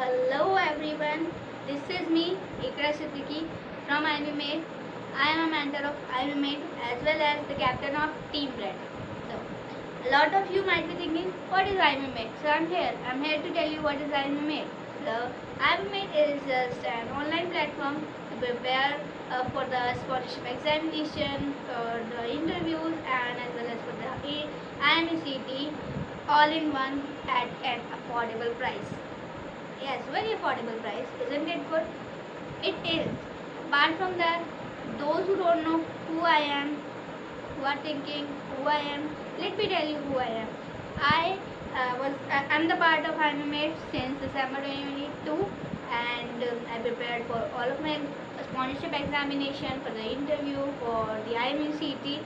Hello everyone, this is me, from IMUmate. I am a mentor of IMUmate as well as the captain of Team Red. So, a lot of you might be thinking, what is IMUmate? So I'm here to tell you what is IMUmate. So, IMUmate is just an online platform to prepare for the scholarship examination, for the interviews and as well as for the IMUCT all in one at an affordable price. Yes, very affordable price. Isn't it good? It is. Apart from that, those who don't know who I am, who are thinking who I am, let me tell you who I am. I'm the part of IMUmate since December 2022 and I prepared for all of my sponsorship examination, for the interview, for the IMUCT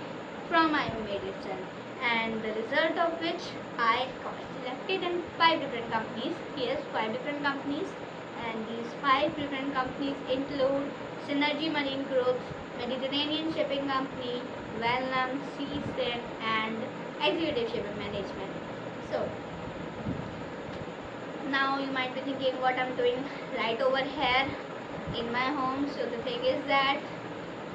from IMUmate itself, and the result of which I got selected in 5 different companies. Yes, 5 different companies, and these 5 different companies include Synergy Marine Groups, Mediterranean Shipping Company, Wallem, Seaspan, and Executive Shipping Management. So now you might be thinking what I'm doing right over here in my home. So the thing is that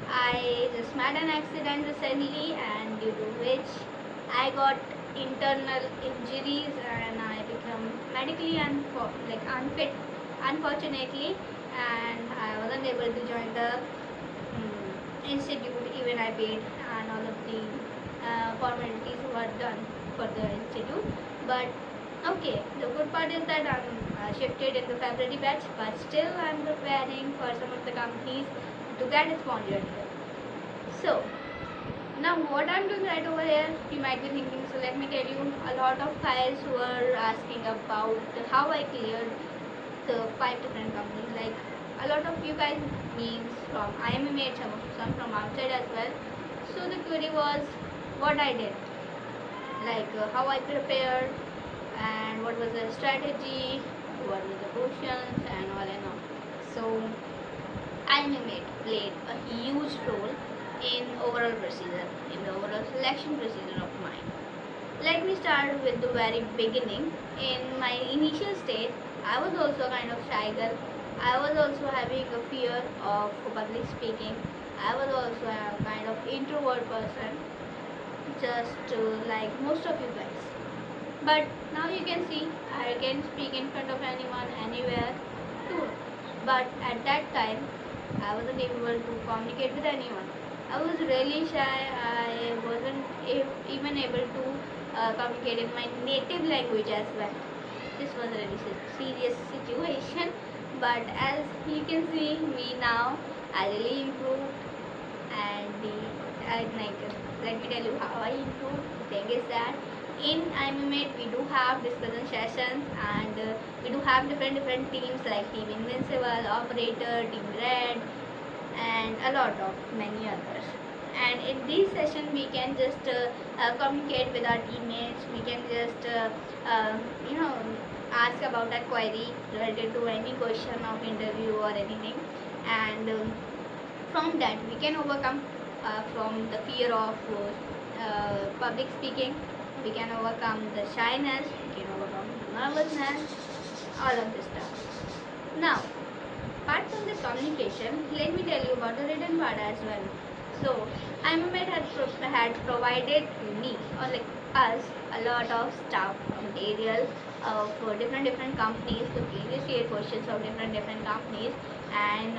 I just met an accident recently, and due to which I got internal injuries and I become medically unfit, unfortunately, and I wasn't able to join the institute. Even I paid and all of the formalities were done for the institute, but okay, the good part is that I'm shifted in the February batch, but still I'm preparing for some of the companies to get sponsored here. So now what I'm doing right over here, you might be thinking, so let me tell you, a lot of guys were asking about how I cleared the 5 different companies. Like a lot of you guys means from IMUmate, some from outside as well. So the query was what I did, like how I prepared and what was the strategy, what were the questions and all and all. So IMUmate played a huge role in overall procedure, in the overall selection procedure of mine. Let me start with the very beginning. In my initial stage, I was also kind of shy girl. I was also having a fear of public speaking. I was also a kind of introvert person, just like most of you guys. But now you can see I can speak in front of anyone, anywhere too. But at that time, I wasn't able to communicate with anyone. I was really shy. I wasn't even able to communicate in my native language as well. This was a really serious situation. But as you can see me now, I really improved. And let me tell you how I improved. The thing is that in IMUmate we do have discussion sessions, and we do have different teams like Team Invincible, Operator, Team Red, and a lot of many others. And in this session we can just communicate with our teammates. We can just you know ask about a query related to any question of interview or anything, and from that we can overcome from the fear of public speaking. We can overcome the shyness, we can overcome the nervousness, all of this stuff. Now, apart from the communication, let me tell you about the written part as well. So, IMUmate had provided me, or like us, a lot of stuff material for different companies, the previous year questions of different companies, and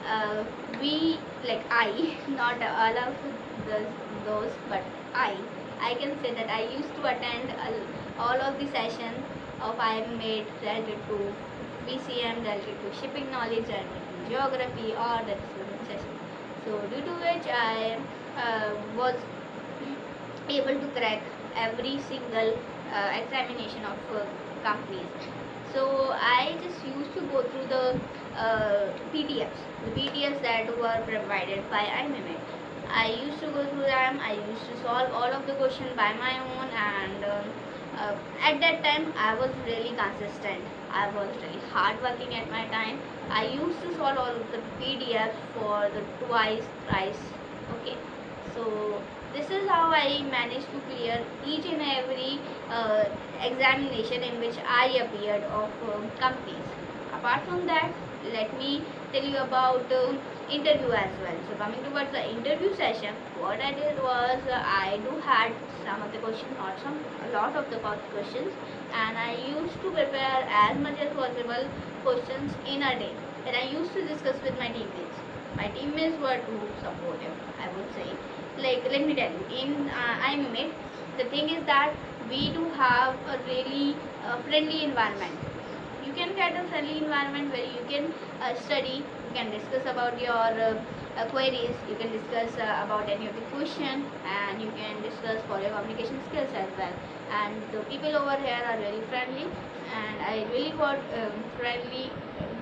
uh, we, like I, not all of those, but I can say that I used to attend all of the sessions of IMUmate related to VCM, related to shipping knowledge, related to geography, or the discussion session. So due to which I was able to crack every single examination of companies. So I just used to go through the PDFs that were provided by IMUmate. I used to go through them. I used to solve all of the questions by my own, and at that time I was really consistent. I was really hardworking at my time. I used to solve all of the PDFs for the twice, thrice. Okay, so This is how I managed to clear each and every examination in which I appeared of companies. Apart from that, let me tell you about interview as well. So coming towards the interview session, what I did was I do had some of the questions, not some, a lot of the questions, and I used to prepare as much as possible questions in a day, and I used to discuss with my teammates. My teammates were too supportive, I would say. Like, let me tell you, in IMUmate, the thing is that we do have a really friendly environment. You can get a friendly environment where you can study, you can discuss about your queries, you can discuss about any of the question, and you can discuss for your communication skills as well. And the people over here are very friendly, and I really got friendly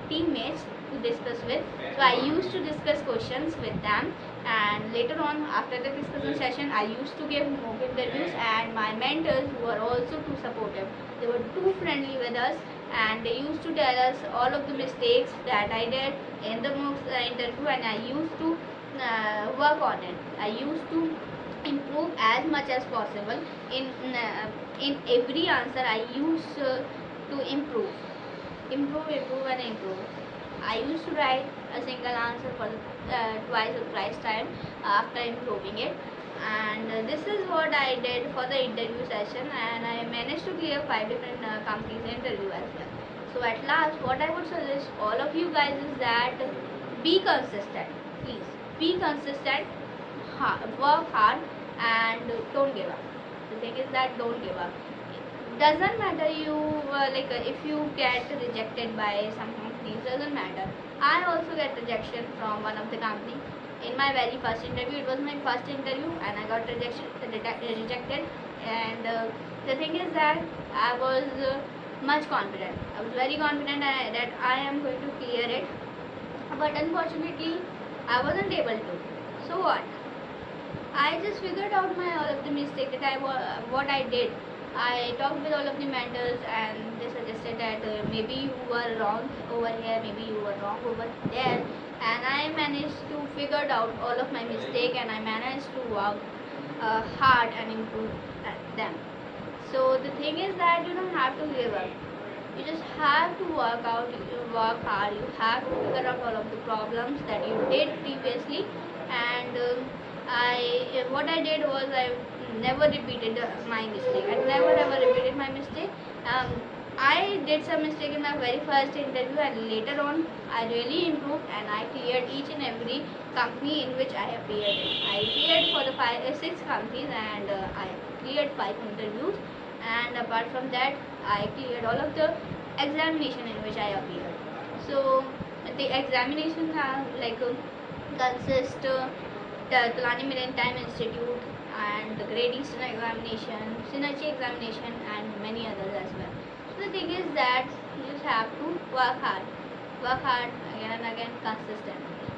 teammates to discuss with. So I used to discuss questions with them, and later on after the discussion session I used to give mock interviews, and my mentors were also too supportive. They were too friendly with us, and they used to tell us all of the mistakes that I did in the mock interview, and I used to work on it. I used to improve as much as possible in every answer. I used to improve and improve. I used to write a single answer for the twice or thrice time after improving it, and this is what I did for the interview session, and I managed to clear 5 different companies interview as well. So at last, what I would suggest all of you guys is that be consistent. Please be consistent, work hard, and don't give up. The thing is that don't give up. Doesn't matter you if you get rejected by some companies, doesn't matter. I also get rejection from one of the company in my very first interview. It was my first interview and I got rejected, and the thing is that I was much confident. I was very confident that I am going to clear it, but unfortunately I wasn't able to. So what? I just figured out my all of the mistake that what I did. I talked with all of the mentors, and they suggested that maybe you were wrong over here, maybe you were wrong over there, and I managed to figure out all of my mistake, and I managed to work hard and improve them. So the thing is that you don't have to give up. You just have to work hard. You have to figure out all of the problems that you did previously, and what I did was I never repeated my mistake. I never ever repeated my mistake. Um, I did some mistake in my very first interview, and later on I really improved and I cleared each and every company in which I appeared in. I appeared for the 6 companies, and I cleared 5 interviews, and apart from that I cleared all of the examination in which I appeared. So the examination consist the Tulani Million Time Institute and the Great Eastern Examination, Synergy Examination, and many others as well. So the thing is that you just have to work hard again and again consistently.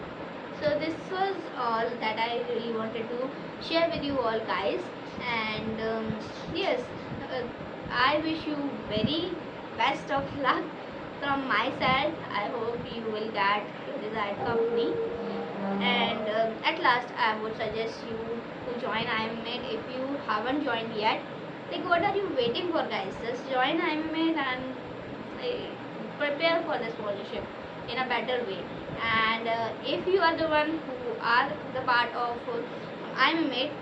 So this was all that I really wanted to share with you all guys, and yes, uh, I wish you very best of luck from my side. I hope you will get your desired company, and at last I would suggest you to join IMUmate if you haven't joined yet. Like, what are you waiting for guys? Just join IMUmate and uh, prepare for the scholarship in a better way. And if you are the one who are the part of IMUmate,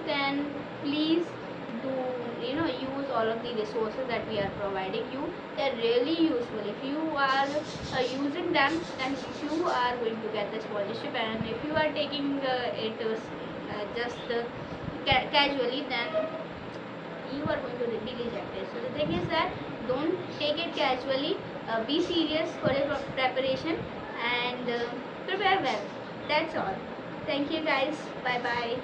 then please do use all of the resources that we are providing you. They're really useful. If you are using them, then you are going to get the scholarship, and if you are taking it just casually, then you are going to be rejected. So the thing is that don't take it casually. Be serious for your preparation, and prepare well. That's all. Thank you guys. Bye bye.